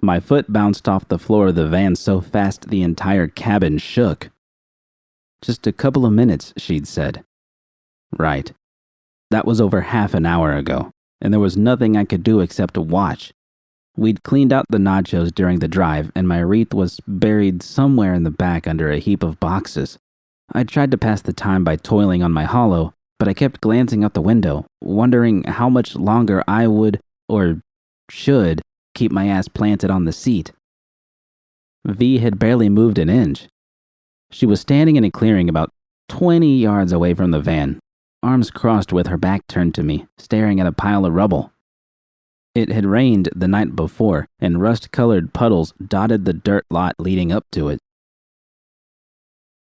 My foot bounced off the floor of the van so fast the entire cabin shook. Just a couple of minutes, she'd said. Right. That was over half an hour ago, and there was nothing I could do except to watch. We'd cleaned out the nachos during the drive, and my wreath was buried somewhere in the back under a heap of boxes. I tried to pass the time by toiling on my hollow, but I kept glancing out the window, wondering how much longer I would, or should, keep my ass planted on the seat. V had barely moved an inch. She was standing in a clearing about 20 yards away from the van, arms crossed with her back turned to me, staring at a pile of rubble. It had rained the night before, and rust-colored puddles dotted the dirt lot leading up to it.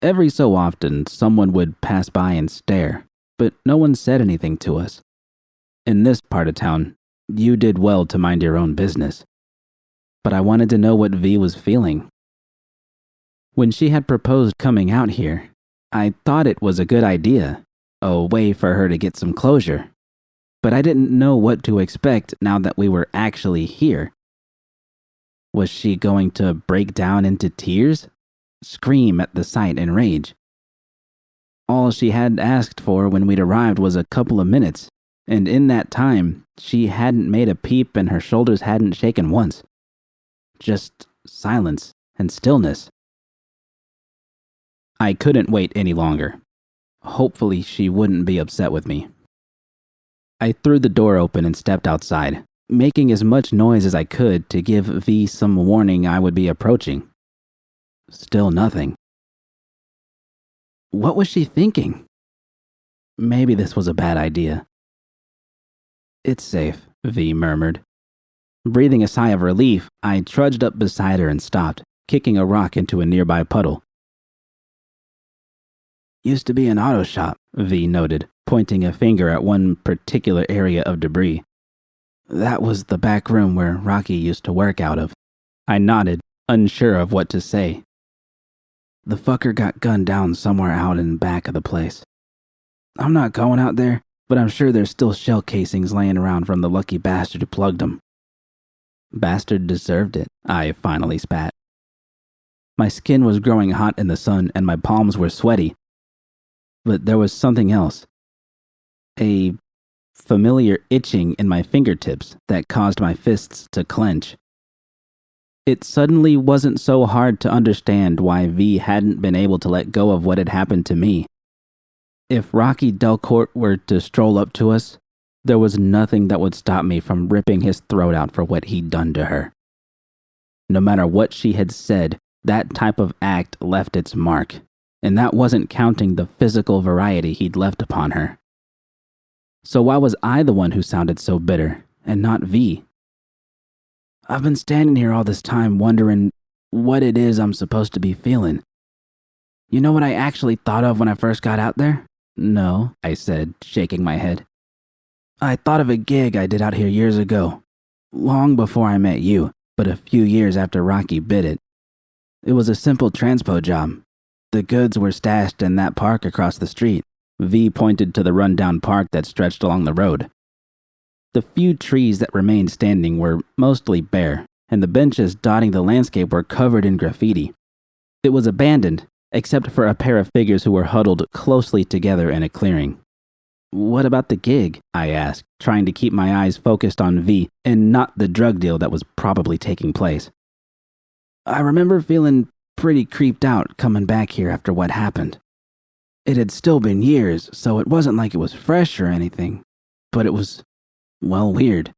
Every so often, someone would pass by and stare, but no one said anything to us. In this part of town, you did well to mind your own business. But I wanted to know what V was feeling. When she had proposed coming out here, I thought it was a good idea, a way for her to get some closure. But I didn't know what to expect now that we were actually here. Was she going to break down into tears? Scream at the sight in rage? All she had asked for when we'd arrived was a couple of minutes, and in that time, she hadn't made a peep and her shoulders hadn't shaken once. Just silence and stillness. I couldn't wait any longer. Hopefully she wouldn't be upset with me. I threw the door open and stepped outside, making as much noise as I could to give V some warning I would be approaching. Still nothing. What was she thinking? Maybe this was a bad idea. It's safe, V murmured. Breathing a sigh of relief, I trudged up beside her and stopped, kicking a rock into a nearby puddle. Used to be an auto shop, V noted, pointing a finger at one particular area of debris. That was the back room where Rocky used to work out of. I nodded, unsure of what to say. The fucker got gunned down somewhere out in back of the place. I'm not going out there, but I'm sure there's still shell casings laying around from the lucky bastard who plugged them. Bastard deserved it, I finally spat. My skin was growing hot in the sun and my palms were sweaty. But there was something else. A familiar itching in my fingertips that caused my fists to clench. It suddenly wasn't so hard to understand why V hadn't been able to let go of what had happened to me. If Rocky Delcourt were to stroll up to us, there was nothing that would stop me from ripping his throat out for what he'd done to her. No matter what she had said, that type of act left its mark, and that wasn't counting the physical variety he'd left upon her. So why was I the one who sounded so bitter, and not V? I've been standing here all this time wondering what it is I'm supposed to be feeling. You know what I actually thought of when I first got out there? No, I said, shaking my head. I thought of a gig I did out here years ago, long before I met you, but a few years after Rocky bit it. It was a simple transpo job. The goods were stashed in that park across the street. V pointed to the rundown park that stretched along the road. The few trees that remained standing were mostly bare, and the benches dotting the landscape were covered in graffiti. It was abandoned, except for a pair of figures who were huddled closely together in a clearing. What about the gig? I asked, trying to keep my eyes focused on V and not the drug deal that was probably taking place. I remember feeling pretty creeped out coming back here after what happened. It had still been years, so it wasn't like it was fresh or anything, but it was, well, weird.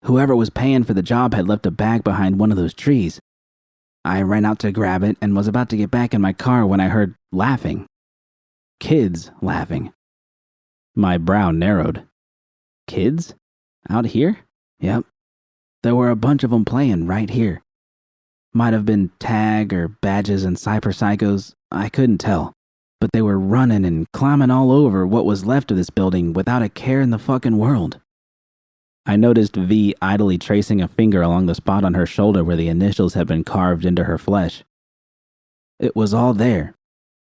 Whoever was paying for the job had left a bag behind one of those trees. I ran out to grab it and was about to get back in my car when I heard laughing. Kids laughing. My brow narrowed. Kids? Out here? Yep. There were a bunch of them playing right here. Might have been tag or badges and cyber psychos, I couldn't tell. But they were running and climbing all over what was left of this building without a care in the fucking world. I noticed V idly tracing a finger along the spot on her shoulder where the initials had been carved into her flesh. It was all there.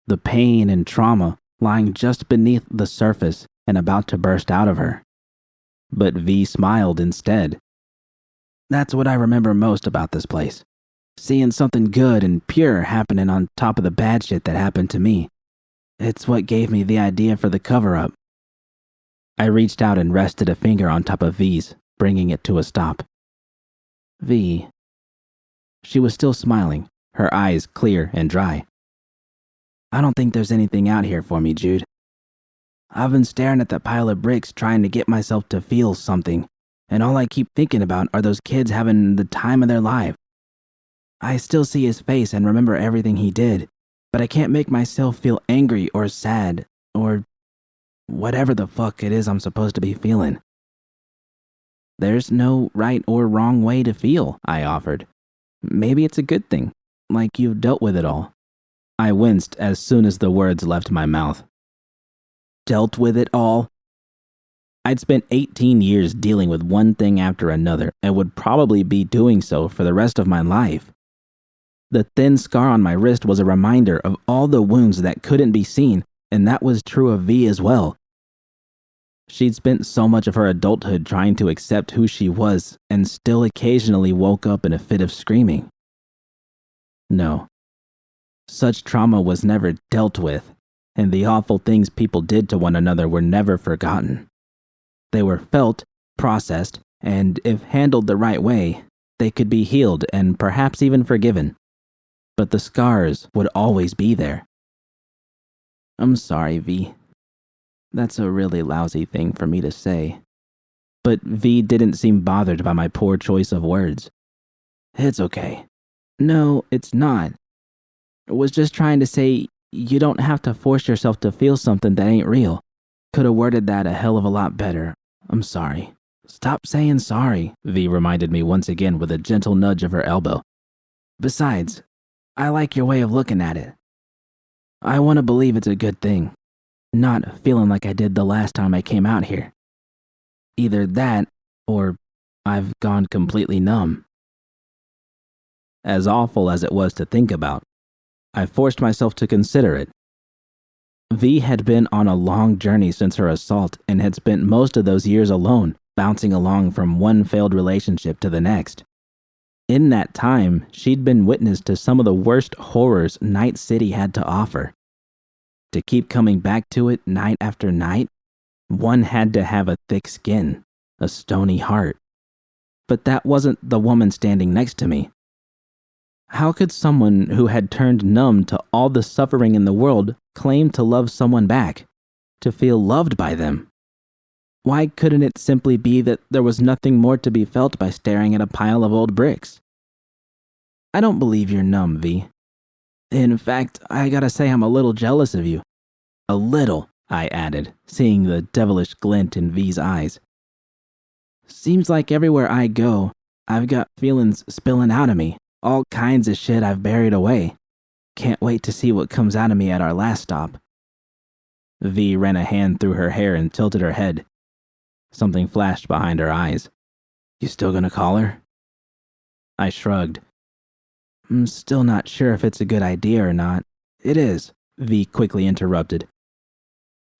The pain and trauma lying just beneath the surface and about to burst out of her. But V smiled instead. That's what I remember most about this place. Seeing something good and pure happening on top of the bad shit that happened to me. It's what gave me the idea for the cover-up. I reached out and rested a finger on top of V's, bringing it to a stop. V. She was still smiling, her eyes clear and dry. I don't think there's anything out here for me, Jude. I've been staring at that pile of bricks trying to get myself to feel something, and all I keep thinking about are those kids having the time of their life. I still see his face and remember everything he did, but I can't make myself feel angry or sad or whatever the fuck it is I'm supposed to be feeling. There's no right or wrong way to feel, I offered. Maybe it's a good thing, like you've dealt with it all. I winced as soon as the words left my mouth. Dealt with it all? I'd spent 18 years dealing with one thing after another and would probably be doing so for the rest of my life. The thin scar on my wrist was a reminder of all the wounds that couldn't be seen, and that was true of V as well. She'd spent so much of her adulthood trying to accept who she was and still occasionally woke up in a fit of screaming. No. Such trauma was never dealt with, and the awful things people did to one another were never forgotten. They were felt, processed, and if handled the right way, they could be healed and perhaps even forgiven. But the scars would always be there. I'm sorry, V. That's a really lousy thing for me to say. But V didn't seem bothered by my poor choice of words. It's okay. No, it's not. I was just trying to say you don't have to force yourself to feel something that ain't real. Could have worded that a hell of a lot better. I'm sorry. Stop saying sorry, V reminded me once again with a gentle nudge of her elbow. Besides, I like your way of looking at it. I want to believe it's a good thing. Not feeling like I did the last time I came out here. Either that, or I've gone completely numb. As awful as it was to think about, I forced myself to consider it. V had been on a long journey since her assault and had spent most of those years alone, bouncing along from one failed relationship to the next. In that time, she'd been witness to some of the worst horrors Night City had to offer. To keep coming back to it night after night, one had to have a thick skin, a stony heart. But that wasn't the woman standing next to me. How could someone who had turned numb to all the suffering in the world claim to love someone back, to feel loved by them? Why couldn't it simply be that there was nothing more to be felt by staring at a pile of old bricks? I don't believe you're numb, V. In fact, I gotta say I'm a little jealous of you. A little, I added, seeing the devilish glint in V's eyes. Seems like everywhere I go, I've got feelings spilling out of me, all kinds of shit I've buried away. Can't wait to see what comes out of me at our last stop. V ran a hand through her hair and tilted her head. Something flashed behind her eyes. You still gonna call her? I shrugged. I'm still not sure if it's a good idea or not. It is, V quickly interrupted.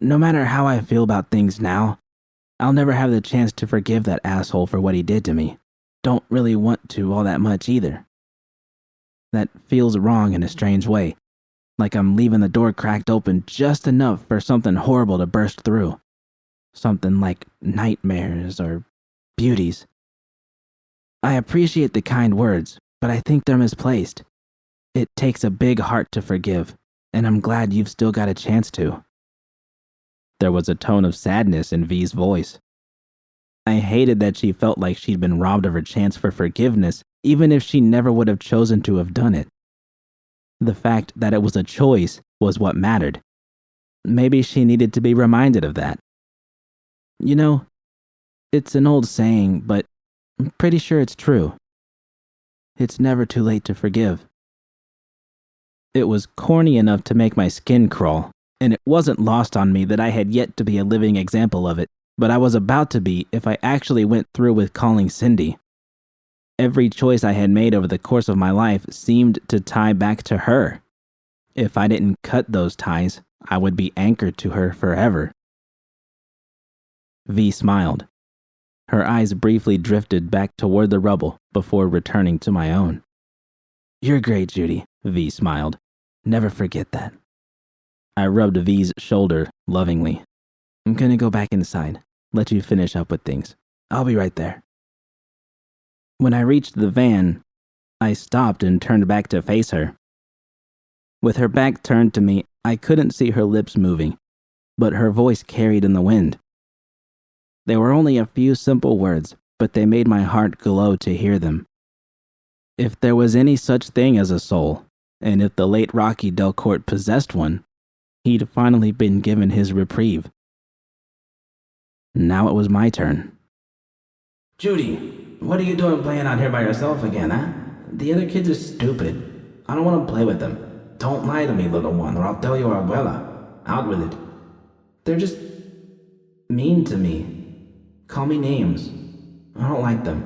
No matter how I feel about things now, I'll never have the chance to forgive that asshole for what he did to me. Don't really want to all that much either. That feels wrong in a strange way, like I'm leaving the door cracked open just enough for something horrible to burst through. Something like nightmares or beauties. I appreciate the kind words, but I think they're misplaced. It takes a big heart to forgive, and I'm glad you've still got a chance to. There was a tone of sadness in V's voice. I hated that she felt like she'd been robbed of her chance for forgiveness, even if she never would have chosen to have done it. The fact that it was a choice was what mattered. Maybe she needed to be reminded of that. You know, it's an old saying, but I'm pretty sure it's true. It's never too late to forgive. It was corny enough to make my skin crawl, and it wasn't lost on me that I had yet to be a living example of it, but I was about to be if I actually went through with calling Cindy. Every choice I had made over the course of my life seemed to tie back to her. If I didn't cut those ties, I would be anchored to her forever. V smiled. Her eyes briefly drifted back toward the rubble before returning to my own. "You're great, Judy," V smiled. "Never forget that." I rubbed V's shoulder lovingly. "I'm gonna go back inside, let you finish up with things. I'll be right there." When I reached the van, I stopped and turned back to face her. With her back turned to me, I couldn't see her lips moving, but her voice carried in the wind. They were only a few simple words, but they made my heart glow to hear them. If there was any such thing as a soul, and if the late Rocky Delcourt possessed one, he'd finally been given his reprieve. Now it was my turn. "Judy, what are you doing playing out here by yourself again, huh? The other kids are stupid. I don't want to play with them. Don't lie to me, little one, or I'll tell your abuela. Out with it. They're just mean to me. Call me names. I don't like them.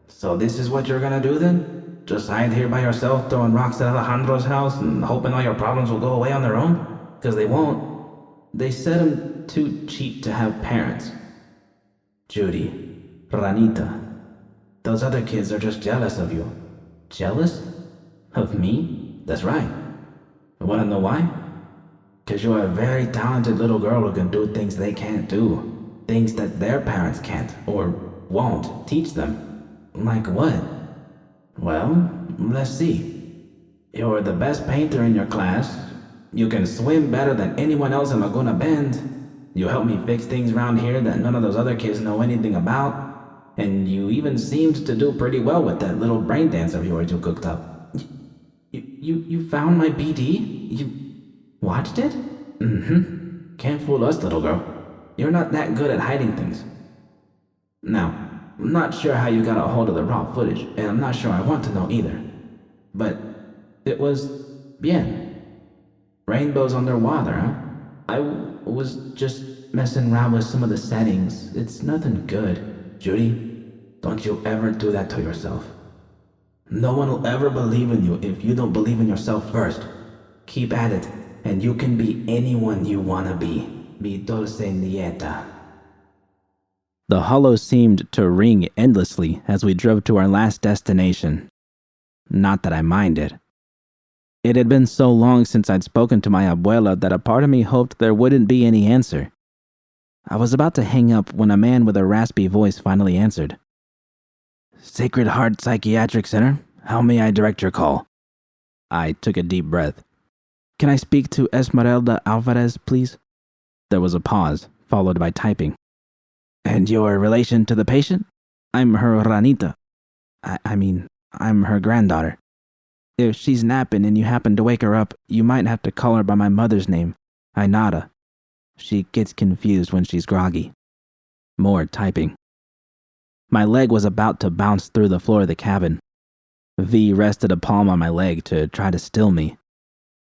So this is what you're gonna do then? Just hide here by yourself throwing rocks at Alejandro's house and hoping all your problems will go away on their own? 'Cause they won't. They said I'm too cheap to have parents. Judy, Ranita, those other kids are just jealous of you." "Jealous? Of me?" "That's right. Wanna know why? 'Cause you're a very talented little girl who can do things they can't do. Things that their parents can't, or won't, teach them." "Like what?" "Well, let's see. You're the best painter in your class. You can swim better than anyone else in Laguna Bend. You help me fix things around here that none of those other kids know anything about. And you even seemed to do pretty well with that little brain dance of yours you cooked up." You found my BD? You watched it?" "Mm-hmm. Can't fool us, little girl. You're not that good at hiding things. Now, I'm not sure how you got a hold of the raw footage, and I'm not sure I want to know either. But it was bien. Rainbows underwater, huh? I was just messing around with some of the settings. It's nothing good. Judy, don't you ever do that to yourself. No one will ever believe in you if you don't believe in yourself first. Keep at it, and you can be anyone you wanna be. Mi dulce nieta." The hollow seemed to ring endlessly as we drove to our last destination. Not that I minded. It had been so long since I'd spoken to my abuela that a part of me hoped there wouldn't be any answer. I was about to hang up when a man with a raspy voice finally answered. "Sacred Heart Psychiatric Center, how may I direct your call?" I took a deep breath. "Can I speak to Esmeralda Alvarez, please?" There was a pause, followed by typing. "And your relation to the patient?" "I'm her Ranita. I'm her granddaughter. If she's napping and you happen to wake her up, you might have to call her by my mother's name, Ainara. She gets confused when she's groggy." More typing. My leg was about to bounce through the floor of the cabin. V rested a palm on my leg to try to still me.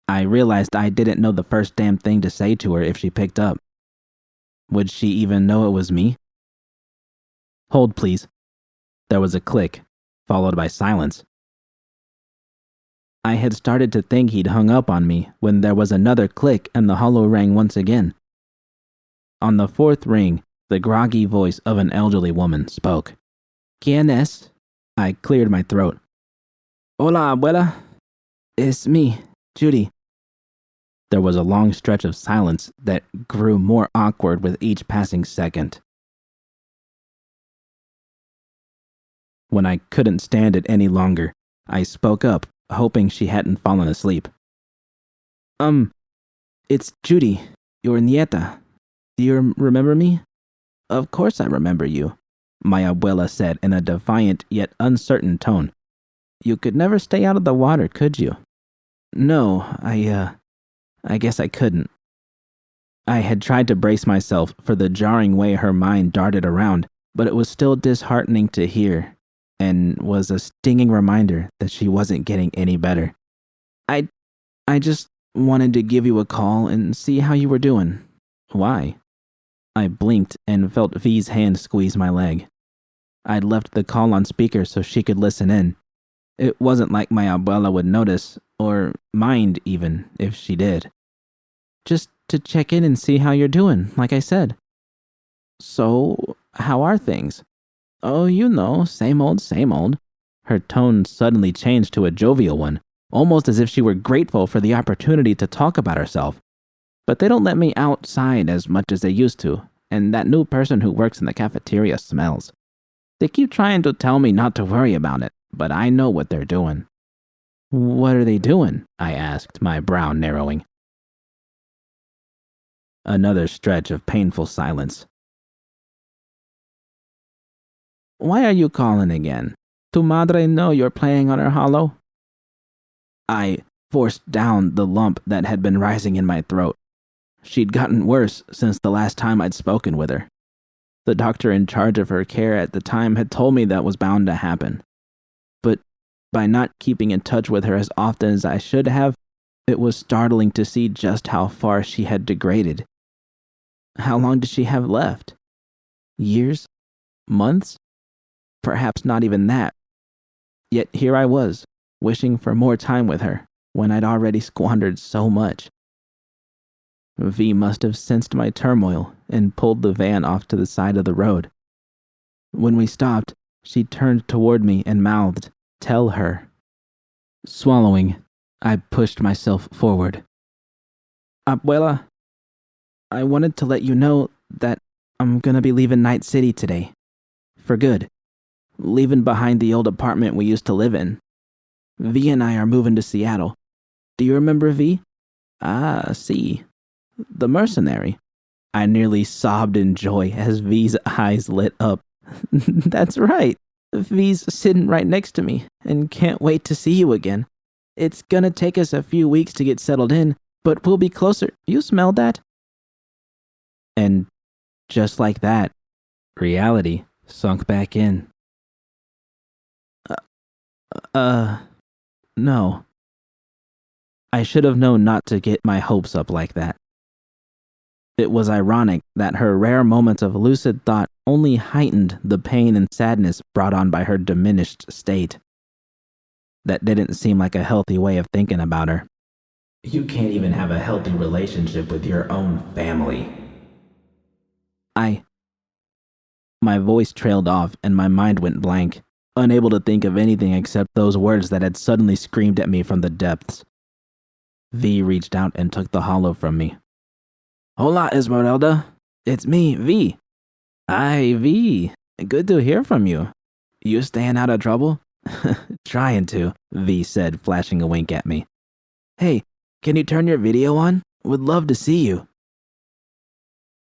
I realized I didn't know the first damn thing to say to her if she picked up. Would she even know it was me? "Hold, please." There was a click, followed by silence. I had started to think he'd hung up on me when there was another click and the hollow rang once again. On the fourth ring, the groggy voice of an elderly woman spoke. "¿Quién es?" I cleared my throat. "Hola, abuela. It's me, Judy." There was a long stretch of silence that grew more awkward with each passing second. When I couldn't stand it any longer, I spoke up, hoping she hadn't fallen asleep. It's Judy, your nieta. Do you remember me?" "Of course I remember you," my abuela said in a defiant yet uncertain tone. "You could never stay out of the water, could you?" "No, I guess I couldn't." I had tried to brace myself for the jarring way her mind darted around, but it was still disheartening to hear, and was a stinging reminder that she wasn't getting any better. I just wanted to give you a call and see how you were doing." "Why?" I blinked and felt V's hand squeeze my leg. I'd left the call on speaker so she could listen in. It wasn't like my abuela would notice, or mind even, if she did. "Just to check in and see how you're doing, like I said." "So, how are things?" Oh, you know, same old, same old. Her tone suddenly changed to a jovial one, almost as if she were grateful for the opportunity to talk about herself. But they don't let me outside as much as they used to, and that new person who works in the cafeteria smells. They keep trying to tell me not to worry about it, but I know what they're doing. What are they doing? I asked, my brow narrowing. Another stretch of painful silence. Why are you calling again? Tu madre know you're playing on her hollow? I forced down the lump that had been rising in my throat. She'd gotten worse since the last time I'd spoken with her. The doctor in charge of her care at the time had told me that was bound to happen. But by not keeping in touch with her as often as I should have, it was startling to see just how far she had degraded. How long did she have left? Years? Months? Perhaps not even that. Yet here I was, wishing for more time with her, when I'd already squandered so much. V must have sensed my turmoil and pulled the van off to the side of the road. When we stopped, she turned toward me and mouthed, "Tell her." Swallowing, I pushed myself forward. Abuela, I wanted to let you know that I'm gonna be leaving Night City today. For good. Leaving behind the old apartment we used to live in. V and I are moving to Seattle. Do you remember V? Ah, see. The mercenary. I nearly sobbed in joy as V's eyes lit up. That's right. V's sitting right next to me and can't wait to see you again. It's gonna take us a few weeks to get settled in, but we'll be closer. You smelled that? And just like that, reality sunk back in. No. I should have known not to get my hopes up like that. It was ironic that her rare moments of lucid thought only heightened the pain and sadness brought on by her diminished state. That didn't seem like a healthy way of thinking about her. You can't even have a healthy relationship with your own family. My voice trailed off and my mind went blank, unable to think of anything except those words that had suddenly screamed at me from the depths. V reached out and took the hollow from me. Hola, Esmeralda. It's me, V. Hi, V. Good to hear from you. You staying out of trouble? Trying to, V said, flashing a wink at me. Hey, can you turn your video on? Would love to see you.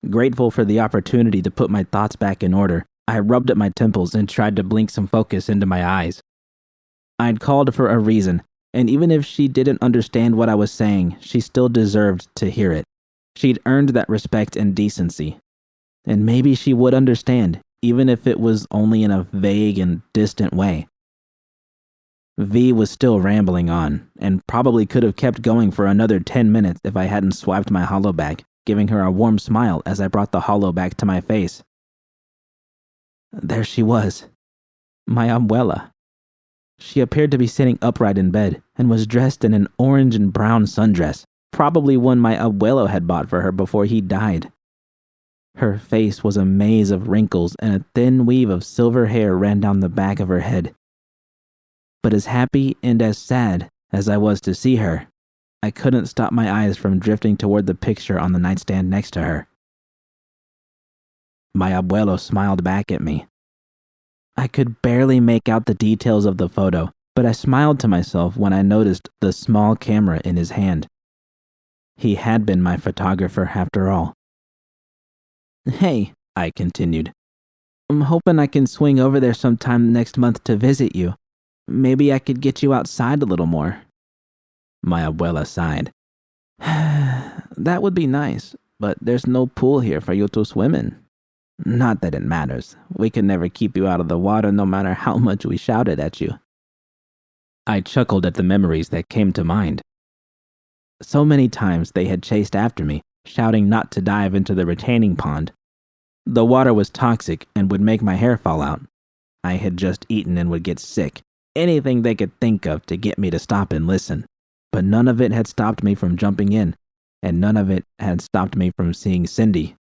Grateful for the opportunity to put my thoughts back in order, I rubbed at my temples and tried to blink some focus into my eyes. I'd called for a reason, and even if she didn't understand what I was saying, she still deserved to hear it. She'd earned that respect and decency. And maybe she would understand, even if it was only in a vague and distant way. V was still rambling on, and probably could have kept going for another 10 minutes if I hadn't swiped my hollow back, giving her a warm smile as I brought the hollow back to my face. There she was, my abuela. She appeared to be sitting upright in bed and was dressed in an orange and brown sundress, probably one my abuelo had bought for her before he died. Her face was a maze of wrinkles and a thin weave of silver hair ran down the back of her head. But as happy and as sad as I was to see her, I couldn't stop my eyes from drifting toward the picture on the nightstand next to her. My abuelo smiled back at me. I could barely make out the details of the photo, but I smiled to myself when I noticed the small camera in his hand. He had been my photographer after all. Hey, I continued. I'm hoping I can swing over there sometime next month to visit you. Maybe I could get you outside a little more. My abuela sighed. That would be nice, but there's no pool here for you to swim in. Not that it matters. We could never keep you out of the water no matter how much we shouted at you. I chuckled at the memories that came to mind. So many times they had chased after me, shouting not to dive into the retaining pond. The water was toxic and would make my hair fall out. I had just eaten and would get sick. Anything they could think of to get me to stop and listen. But none of it had stopped me from jumping in, and none of it had stopped me from seeing Cindy,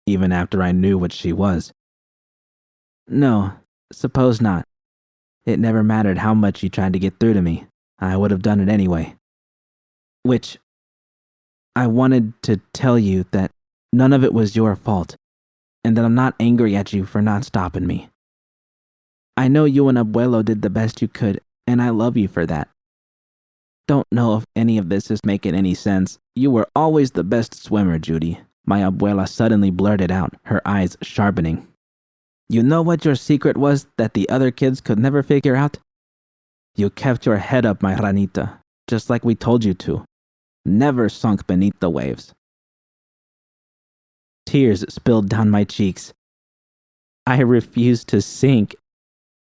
even after I knew what she was. No, Suppose not. It never mattered how much you tried to get through to me. I would have done it anyway. Which, I wanted to tell you that none of it was your fault, and that I'm not angry at you for not stopping me. I know you and Abuelo did the best you could, and I love you for that. Don't know if any of this is making any sense. You were always the best swimmer, Judy. My abuela suddenly blurted out, her eyes sharpening. You know what your secret was that the other kids could never figure out? You kept your head up, my ranita, just like we told you to. Never sunk beneath the waves. Tears spilled down my cheeks. I refused to sink.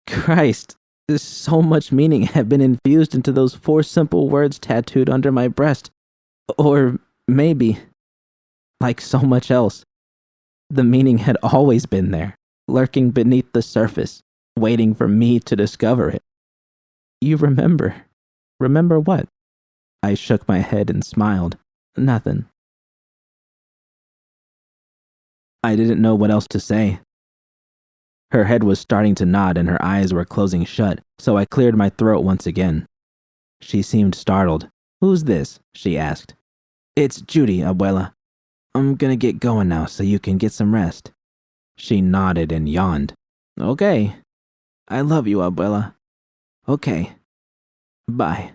Christ, so much meaning had been infused into those 4 simple words tattooed under my breast. Or maybe, like so much else, the meaning had always been there, lurking beneath the surface, waiting for me to discover it. You remember. Remember what? I shook my head and smiled. Nothing. I didn't know what else to say. Her head was starting to nod and her eyes were closing shut, so I cleared my throat once again. She seemed startled. Who's this? She asked. It's Judy, abuela. I'm gonna get going now so you can get some rest. She nodded and yawned. Okay. I love you, abuela. Okay. Bye.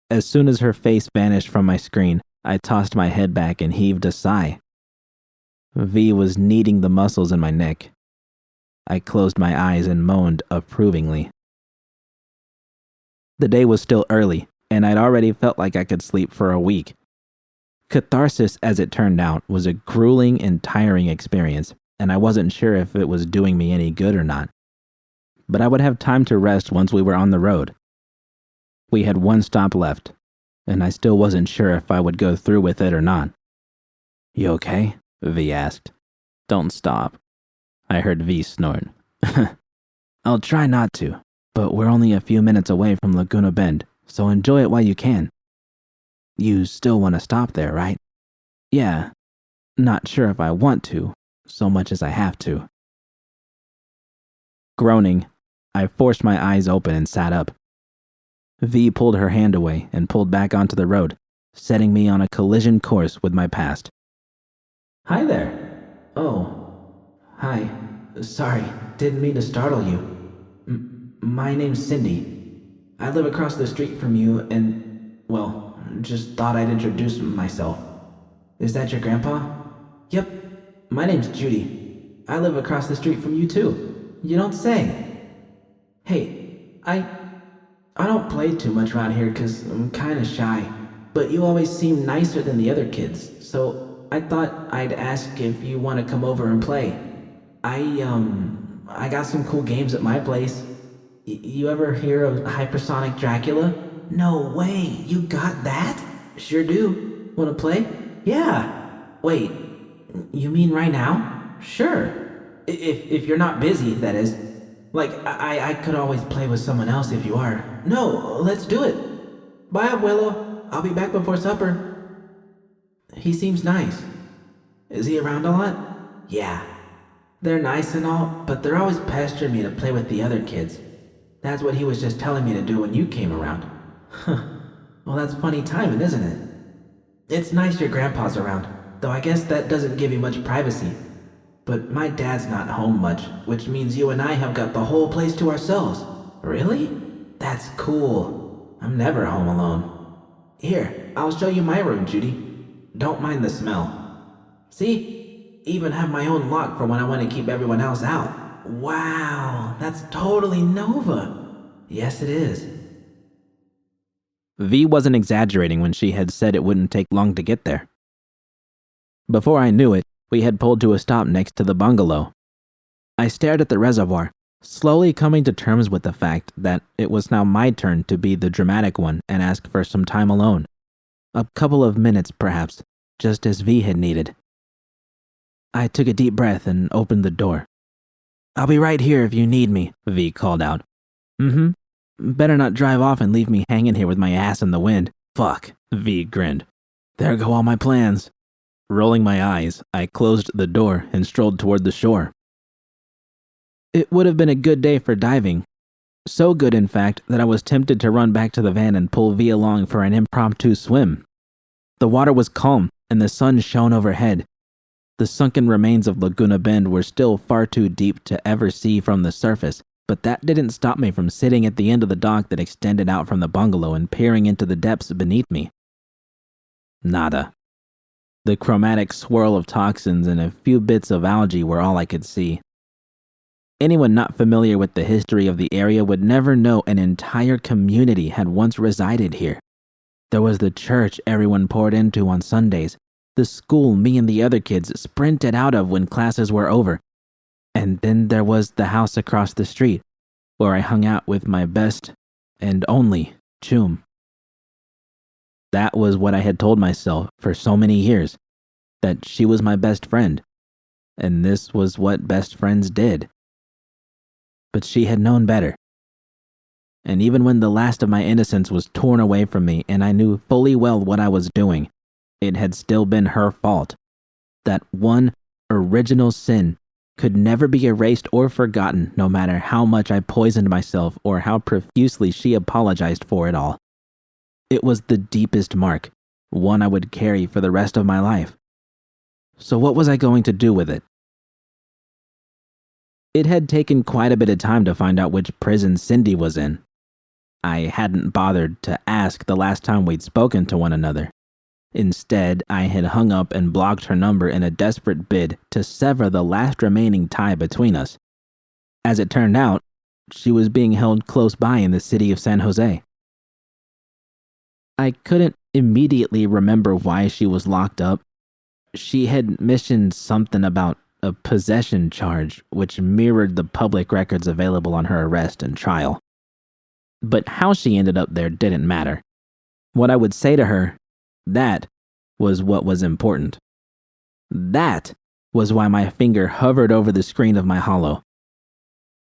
As soon as her face vanished from my screen, I tossed my head back and heaved a sigh. V was kneading the muscles in my neck. I closed my eyes and moaned approvingly. The day was still early, and I'd already felt like I could sleep for a week. Catharsis, as it turned out, was a grueling and tiring experience, and I wasn't sure if it was doing me any good or not. But I would have time to rest once we were on the road. We had 1 stop left, and I still wasn't sure if I would go through with it or not. You okay? V asked. Don't stop. I heard V snort. I'll try not to, but we're only a few minutes away from Laguna Bend, so enjoy it while you can. You still want to stop there, right? Yeah. Not sure if I want to, so much as I have to. Groaning, I forced my eyes open and sat up. V pulled her hand away and pulled back onto the road, setting me on a collision course with my past. Hi there. Oh, hi. Sorry, didn't mean to startle you. My name's Cindy. I live across the street from you and, well, just thought I'd introduce myself. Is that your grandpa? Yep, my name's Judy. I live across the street from you too. You don't say. Hey, I don't play too much around here because I'm kind of shy, but you always seem nicer than the other kids, so I thought I'd ask if you want to come over and play. I got some cool games at my place. You ever hear of Hypersonic Dracula? No way, you got that? Sure do. Want to play? Yeah. Wait, you mean right now? Sure. If you're not busy, that is. Like, I could always play with someone else if you are. No, let's do it. Bye, abuelo. I'll be back before supper. He seems nice. Is he around a lot? Yeah. They're nice and all, but they're always pestering me to play with the other kids. That's what he was just telling me to do when you came around. Huh. Well, that's funny timing, isn't it? It's nice your grandpa's around, though I guess that doesn't give you much privacy. But my dad's not home much, which means you and I have got the whole place to ourselves. Really? That's cool. I'm never home alone. Here, I'll show you my room, Judy. Don't mind the smell. See? Even have my own lock for when I want to keep everyone else out. Wow, that's totally Nova. Yes, it is. V wasn't exaggerating when she had said it wouldn't take long to get there. Before I knew it, we had pulled to a stop next to the bungalow. I stared at the reservoir, slowly coming to terms with the fact that it was now my turn to be the dramatic one and ask for some time alone. A couple of minutes, perhaps, just as V had needed. I took a deep breath and opened the door. I'll be right here if you need me, V called out. Better not drive off and leave me hanging here with my ass in the wind. Fuck, V grinned. There go all my plans. Rolling my eyes, I closed the door and strolled toward the shore. It would have been a good day for diving. So good, in fact, that I was tempted to run back to the van and pull V along for an impromptu swim. The water was calm, and the sun shone overhead. The sunken remains of Laguna Bend were still far too deep to ever see from the surface, but that didn't stop me from sitting at the end of the dock that extended out from the bungalow and peering into the depths beneath me. Nada. The chromatic swirl of toxins and a few bits of algae were all I could see. Anyone not familiar with the history of the area would never know an entire community had once resided here. There was the church everyone poured into on Sundays, the school me and the other kids sprinted out of when classes were over, and then there was the house across the street, where I hung out with my best and only chum. That was what I had told myself for so many years, that she was my best friend, and this was what best friends did. But she had known better. And even when the last of my innocence was torn away from me and I knew fully well what I was doing, it had still been her fault. That one original sin could never be erased or forgotten, no matter how much I poisoned myself or how profusely she apologized for it all. It was the deepest mark, one I would carry for the rest of my life. So what was I going to do with it? It had taken quite a bit of time to find out which prison Cindy was in. I hadn't bothered to ask the last time we'd spoken to one another. Instead, I had hung up and blocked her number in a desperate bid to sever the last remaining tie between us. As it turned out, she was being held close by in the city of San Jose. I couldn't immediately remember why she was locked up. She had mentioned something about a possession charge, which mirrored the public records available on her arrest and trial. But how she ended up there didn't matter. What I would say to her, that was what was important. That was why my finger hovered over the screen of my holo.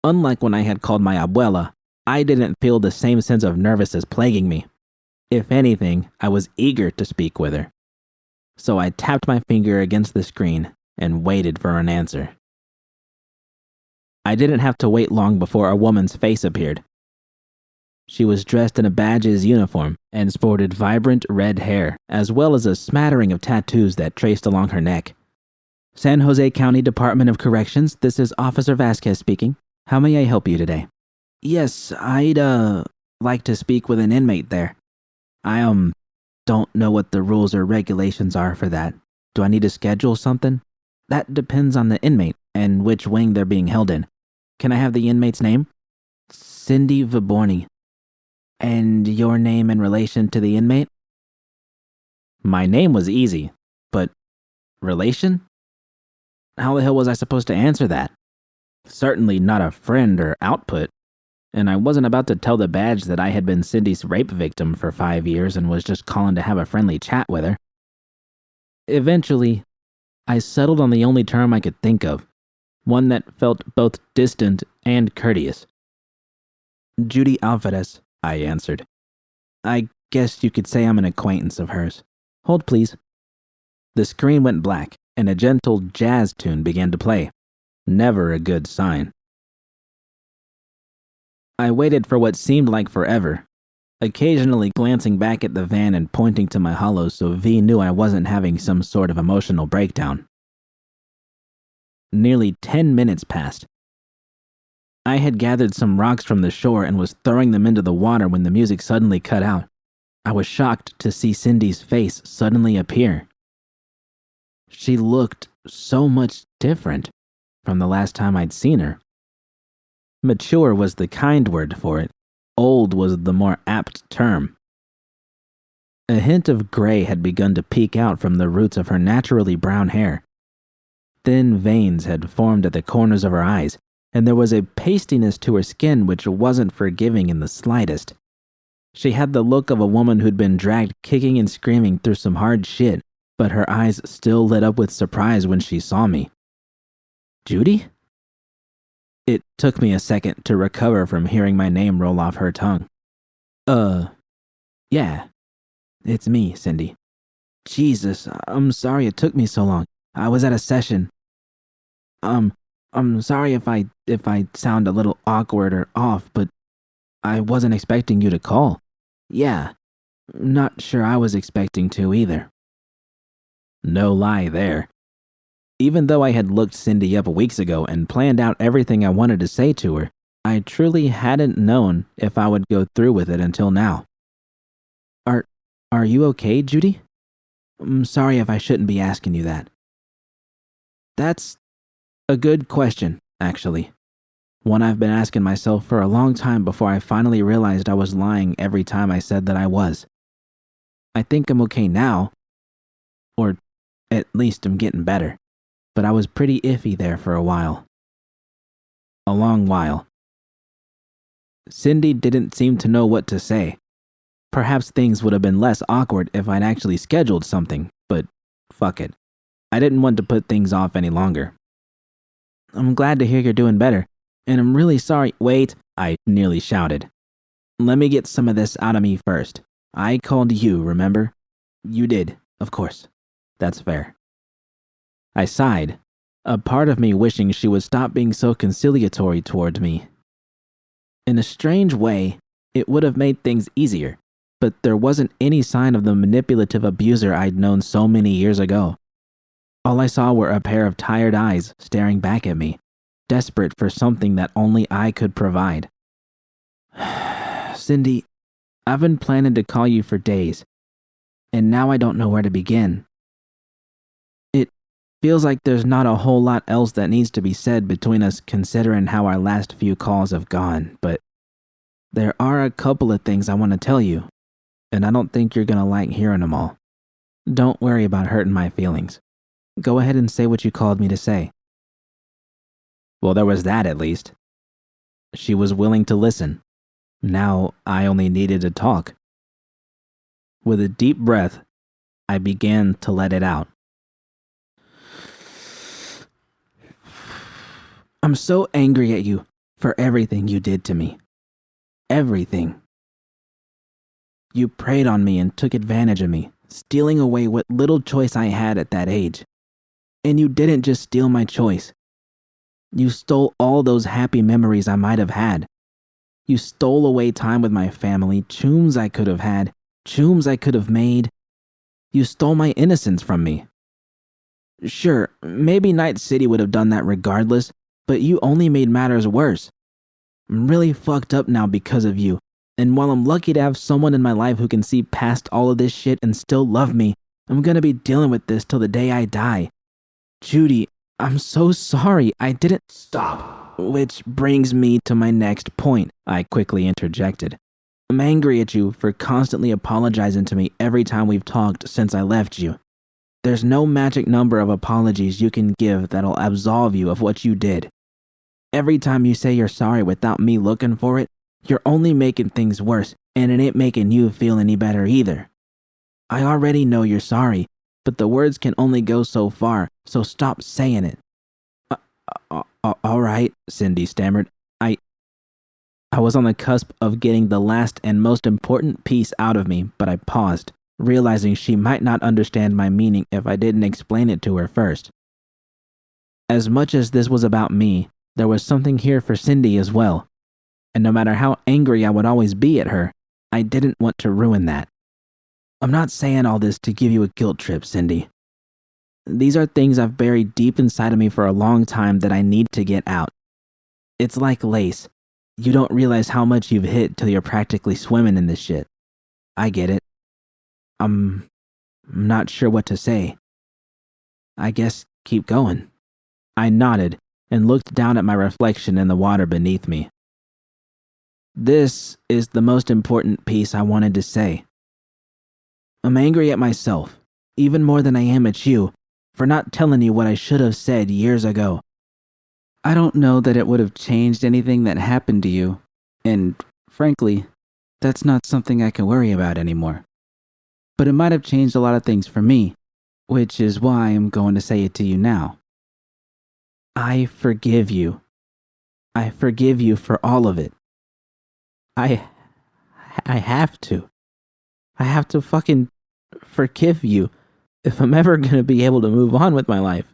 Unlike when I had called my abuela, I didn't feel the same sense of nervousness plaguing me. If anything, I was eager to speak with her. So I tapped my finger against the screen and waited for an answer. I didn't have to wait long before a woman's face appeared. She was dressed in a badge's uniform and sported vibrant red hair, as well as a smattering of tattoos that traced along her neck. San Jose County Department of Corrections, this is Officer Vasquez speaking. How may I help you today? Yes, I'd, like to speak with an inmate there. I, don't know what the rules or regulations are for that. Do I need to schedule something? That depends on the inmate and which wing they're being held in. Can I have the inmate's name? Cindy Viborni. And your name in relation to the inmate? My name was easy, but relation? How the hell was I supposed to answer that? Certainly not a friend or output, and I wasn't about to tell the badge that I had been Cindy's rape victim for 5 years and was just calling to have a friendly chat with her. Eventually, I settled on the only term I could think of, one that felt both distant and courteous. Judy Álvarez, I answered. I guess you could say I'm an acquaintance of hers. Hold, please. The screen went black, and a gentle jazz tune began to play. Never a good sign. I waited for what seemed like forever, occasionally glancing back at the van and pointing to my holo so V knew I wasn't having some sort of emotional breakdown. Nearly 10 minutes passed. I had gathered some rocks from the shore and was throwing them into the water when the music suddenly cut out. I was shocked to see Cindy's face suddenly appear. She looked so much different from the last time I'd seen her. Mature was the kind word for it. Old was the more apt term. A hint of gray had begun to peek out from the roots of her naturally brown hair. Thin veins had formed at the corners of her eyes, and there was a pastiness to her skin which wasn't forgiving in the slightest. She had the look of a woman who'd been dragged kicking and screaming through some hard shit, but her eyes still lit up with surprise when she saw me. Judy? It took me a second to recover from hearing my name roll off her tongue. Yeah, it's me, Cindy. Jesus, I'm sorry it took me so long. I was at a session. I'm sorry if I sound a little awkward or off, but I wasn't expecting you to call. Yeah, not sure I was expecting to either. No lie there. Even though I had looked Cindy up weeks ago and planned out everything I wanted to say to her, I truly hadn't known if I would go through with it until now. Are you okay, Judy? I'm sorry if I shouldn't be asking you that. That's a good question, actually. One I've been asking myself for a long time before I finally realized I was lying every time I said that I was. I think I'm okay now, or at least I'm getting better, but I was pretty iffy there for a while. A long while. Cindy didn't seem to know what to say. Perhaps things would have been less awkward if I'd actually scheduled something, but fuck it. I didn't want to put things off any longer. I'm glad to hear you're doing better, and I'm really sorry. Wait, I nearly shouted. Let me get some of this out of me first. I called you, remember? You did, of course. That's fair. I sighed, a part of me wishing she would stop being so conciliatory toward me. In a strange way, it would have made things easier, but there wasn't any sign of the manipulative abuser I'd known so many years ago. All I saw were a pair of tired eyes staring back at me, desperate for something that only I could provide. Cindy, I've been planning to call you for days, and now I don't know where to begin. It feels like there's not a whole lot else that needs to be said between us considering how our last few calls have gone, but there are a couple of things I want to tell you, and I don't think you're going to like hearing them all. Don't worry about hurting my feelings. Go ahead and say what you called me to say. Well, there was that at least. She was willing to listen. Now I only needed to talk. With a deep breath, I began to let it out. I'm so angry at you for everything you did to me. Everything. You preyed on me and took advantage of me, stealing away what little choice I had at that age. And you didn't just steal my choice. You stole all those happy memories I might have had. You stole away time with my family, chooms I could have had, chooms I could have made. You stole my innocence from me. Sure, maybe Night City would have done that regardless, but you only made matters worse. I'm really fucked up now because of you, and while I'm lucky to have someone in my life who can see past all of this shit and still love me, I'm gonna be dealing with this till the day I die. Judy, I'm so sorry, I didn't— Stop. Which brings me to my next point, I quickly interjected. I'm angry at you for constantly apologizing to me every time we've talked since I left you. There's no magic number of apologies you can give that'll absolve you of what you did. Every time you say you're sorry without me looking for it, you're only making things worse, and it ain't making you feel any better either. I already know you're sorry, but the words can only go so far, so stop saying it. All right, Cindy stammered. I was on the cusp of getting the last and most important piece out of me, but I paused, realizing she might not understand my meaning if I didn't explain it to her first. As much as this was about me, there was something here for Cindy as well. And no matter how angry I would always be at her, I didn't want to ruin that. I'm not saying all this to give you a guilt trip, Cindy. These are things I've buried deep inside of me for a long time that I need to get out. It's like lace. You don't realize how much you've hit till you're practically swimming in this shit. I get it. I'm not sure what to say. I guess keep going. I nodded and looked down at my reflection in the water beneath me. This is the most important piece I wanted to say. I'm angry at myself, even more than I am at you, for not telling you what I should have said years ago. I don't know that it would have changed anything that happened to you, and frankly, that's not something I can worry about anymore. But it might have changed a lot of things for me, which is why I'm going to say it to you now. I forgive you. I forgive you for all of it. I have to. I have to fucking forgive you if I'm ever going to be able to move on with my life.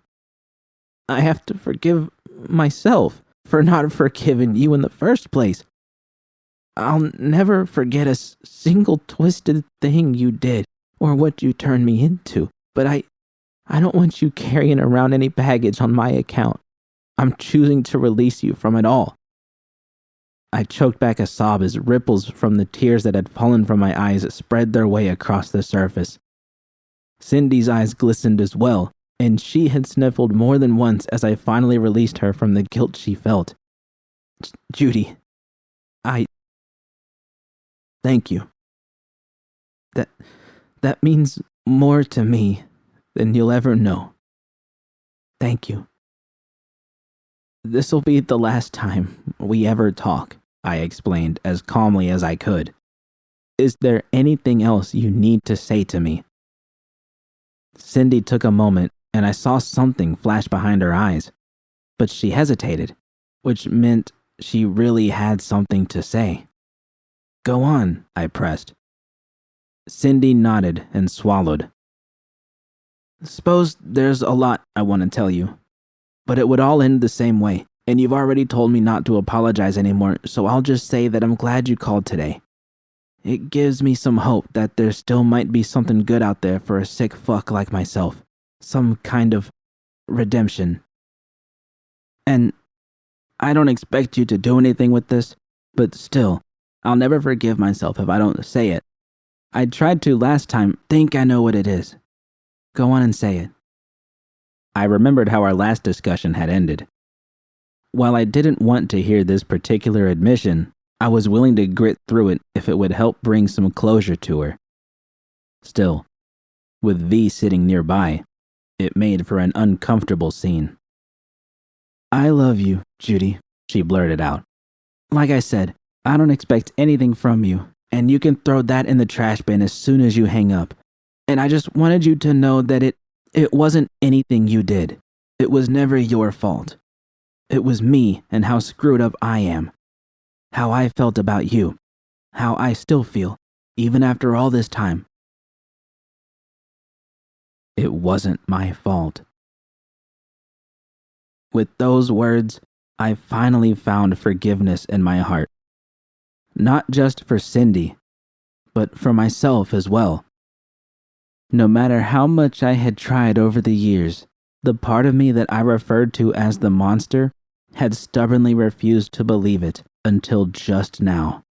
I have to forgive myself for not forgiving you in the first place. I'll never forget a single twisted thing you did or what you turned me into, but I don't want you carrying around any baggage on my account. I'm choosing to release you from it all. I choked back a sob as ripples from the tears that had fallen from my eyes spread their way across the surface. Cindy's eyes glistened as well, and she had sniffled more than once as I finally released her from the guilt she felt. Judy, thank you. That means more to me than you'll ever know. Thank you. This'll be the last time we ever talk, I explained as calmly as I could. Is there anything else you need to say to me? Cindy took a moment, and I saw something flash behind her eyes, but she hesitated, which meant she really had something to say. Go on, I pressed. Cindy nodded and swallowed. Suppose there's a lot I want to tell you, but it would all end the same way, and you've already told me not to apologize anymore, so I'll just say that I'm glad you called today. It gives me some hope that there still might be something good out there for a sick fuck like myself. Some kind of redemption. And I don't expect you to do anything with this, but still, I'll never forgive myself if I don't say it. I tried to last time. Think I know what it is. Go on and say it. I remembered how our last discussion had ended. While I didn't want to hear this particular admission, I was willing to grit through it if it would help bring some closure to her. Still, with V sitting nearby, it made for an uncomfortable scene. I love you, Judy, she blurted out. Like I said, I don't expect anything from you, and you can throw that in the trash bin as soon as you hang up. And I just wanted you to know that it wasn't anything you did. It was never your fault. It was me and how screwed up I am. How I felt about you. How I still feel, even after all this time. It wasn't my fault. With those words, I finally found forgiveness in my heart. Not just for Cindy, but for myself as well. No matter how much I had tried over the years, the part of me that I referred to as the monster had stubbornly refused to believe it until just now.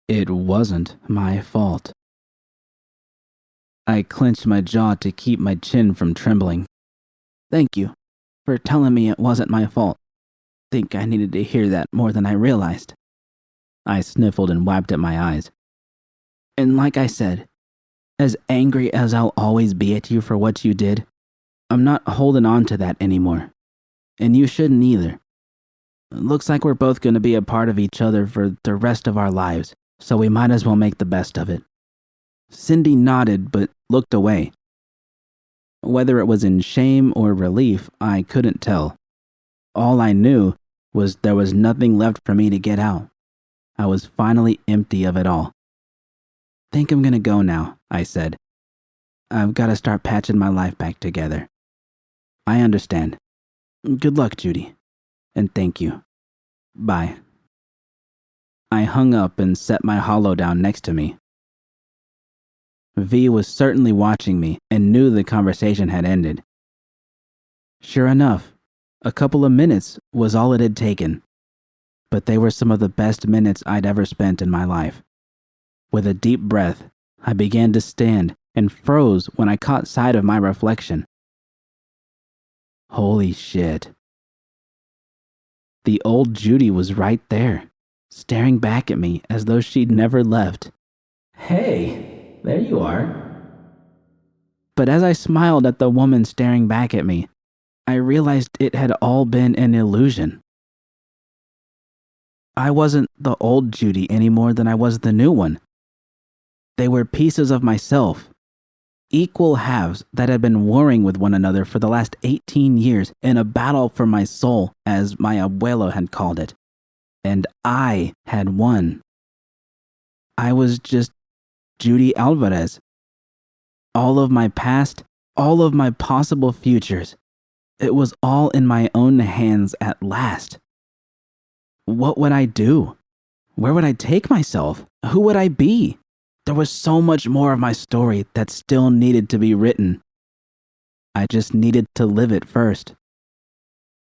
It wasn't my fault. I clenched my jaw to keep my chin from trembling. Thank you for telling me it wasn't my fault. Think I needed to hear that more than I realized. I sniffled and wiped at my eyes. And like I said, as angry as I'll always be at you for what you did, I'm not holding on to that anymore. And you shouldn't either. It looks like we're both going to be a part of each other for the rest of our lives, so we might as well make the best of it. Cindy nodded but looked away. Whether it was in shame or relief, I couldn't tell. All I knew was there was nothing left for me to get out. I was finally empty of it all. Think I'm gonna go now, I said. I've got to start patching my life back together. I understand. Good luck, Judy. And thank you. Bye. I hung up and set my holo down next to me. V was certainly watching me and knew the conversation had ended. Sure enough, a couple of minutes was all it had taken. But they were some of the best minutes I'd ever spent in my life. With a deep breath, I began to stand and froze when I caught sight of my reflection. Holy shit. The old Judy was right there, staring back at me as though she'd never left. Hey, there you are. But as I smiled at the woman staring back at me, I realized it had all been an illusion. I wasn't the old Judy any more than I was the new one. They were pieces of myself, equal halves that had been warring with one another for the last 18 years in a battle for my soul, as my abuelo had called it. And I had won. I was just Judy Álvarez. All of my past, all of my possible futures, It was all in my own hands at last. What would I do? Where would I take myself? Who would I be? There was so much more of my story that still needed to be written. I just needed to live it first.